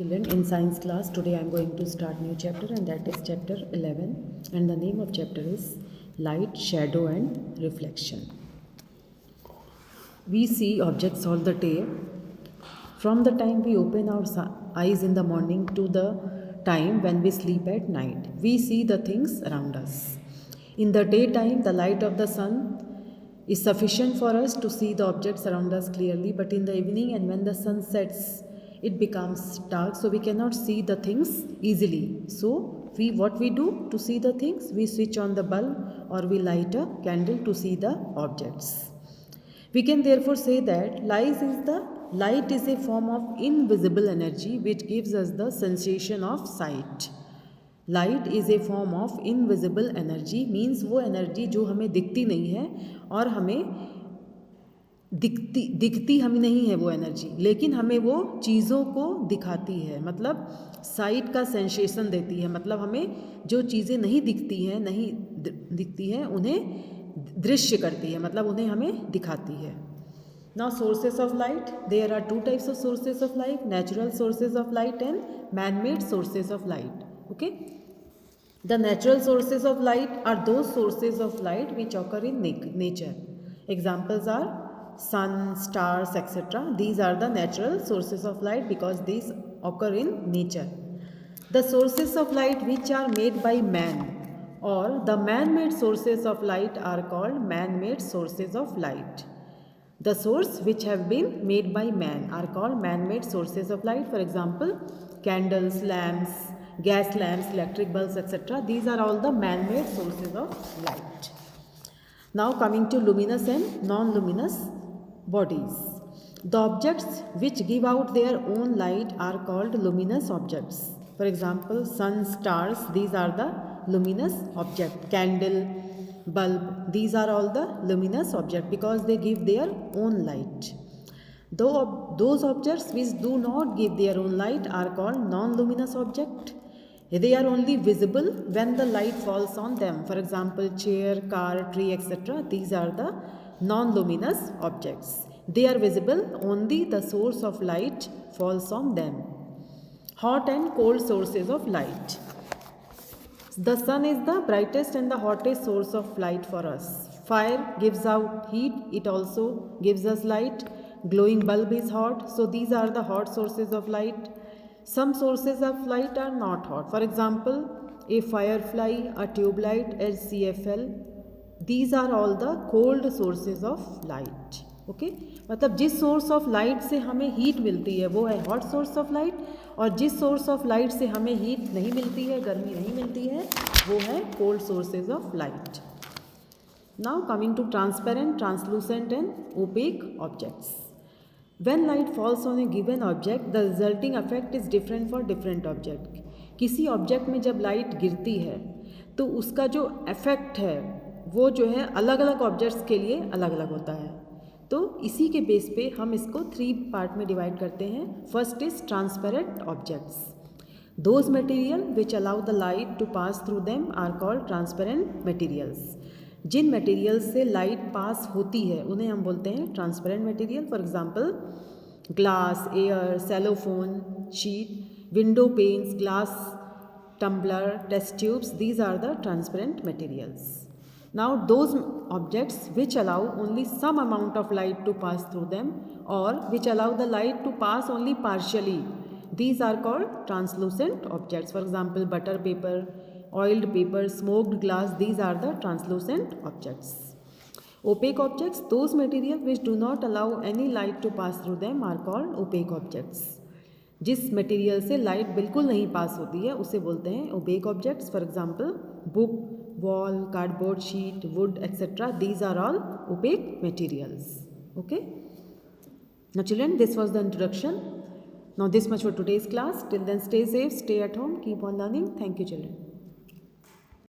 Children, in science class today I am going to start new chapter, and that is chapter 11, and the name of chapter is light, shadow and reflection. We see objects all the day, from the time we open our eyes in the morning to the time when we sleep at night. We see the things around us. In the daytime, the light of the sun is sufficient for us to see the objects around us clearly, but in the evening and when the sun sets, it becomes dark, so we cannot see the things easily. So what we do to see the things, we switch on the bulb or we light a candle to see the objects. We can therefore say that light is a form of invisible energy which gives us the sensation of sight. Light is a form of invisible energy, means वो energy जो हमें दिखती नहीं है और हमें दिखती हमें नहीं है वो एनर्जी, लेकिन हमें वो चीज़ों को दिखाती है, मतलब साइट का सेंसेशन देती है, मतलब हमें जो चीज़ें नहीं दिखती हैं उन्हें दृश्य करती है, मतलब उन्हें हमें दिखाती है. Now sources of light, there are two types of sources of light, natural sources of light and man-made sources of light. Okay, the natural sources of light are those sources of light which occur in nature. Examples are sun, stars, etc. These are the natural sources of light because these occur in nature. The sources of light which are made by man or the man-made sources of light are called man-made sources of light. The source which have been made by man are called man-made sources of light. For example, candles, lamps, gas lamps, electric bulbs, etc. These are all the man-made sources of light. Now coming to luminous and non-luminous bodies. The objects which give out their own light are called luminous objects. For example, sun, stars, these are the luminous object. Candle, bulb, these are all the luminous objects because they give their own light. Though those objects which do not give their own light are called non-luminous objects. They are only visible when the light falls on them. For example, chair, car, tree, etc. These are the non-luminous objects. They are visible only the source of light falls on them. Hot and cold sources of light. The sun is the brightest and the hottest source of light for us. Fire gives out heat, it also gives us light. Glowing bulb is hot, so these are the hot sources of light. Some sources of light are not hot. For example, a firefly, a tube light, HCFL. These are all the cold sources of light. Okay? मतलब जिस source of light से हमें heat मिलती है वो है hot source of light, और जिस सोर्स ऑफ लाइट से हमें हीट नहीं मिलती है, गर्मी नहीं मिलती है, वो है cold sources of light. Now coming to transparent, translucent and opaque objects. When light falls on a given object, the resulting effect is different for different object. किसी ऑब्जेक्ट में जब लाइट गिरती है तो उसका जो इफेक्ट है वो जो है अलग अलग ऑब्जेक्ट्स के लिए अलग अलग होता है. तो इसी के बेस पे हम इसको 3 पार्ट में डिवाइड करते हैं. First is transparent objects. Those material which allow the light to pass through them are called transparent materials. जिन मटेरियल्स से लाइट पास होती है उन्हें हम बोलते हैं transparent material. For example, glass, air, cellophane sheet, window panes, glass tumbler, test tubes, these are the transparent materials. Now those objects which allow only some amount of light to pass through them or which allow the light to pass only partially, these are called translucent objects. For example, butter paper, oiled paper, smoked glass, these are the translucent objects. Opaque objects, those materials which do not allow any light to pass through them are called opaque objects. जिस material से light बिल्कुल नहीं pass होती है उसे बोलते हैं opaque objects. For example, book, wall, cardboard sheet, wood, etcetera, these are all opaque materials. Okay, now children, this was the introduction. Now this much for today's class. Till then, stay safe, stay at home, keep on learning. Thank you children.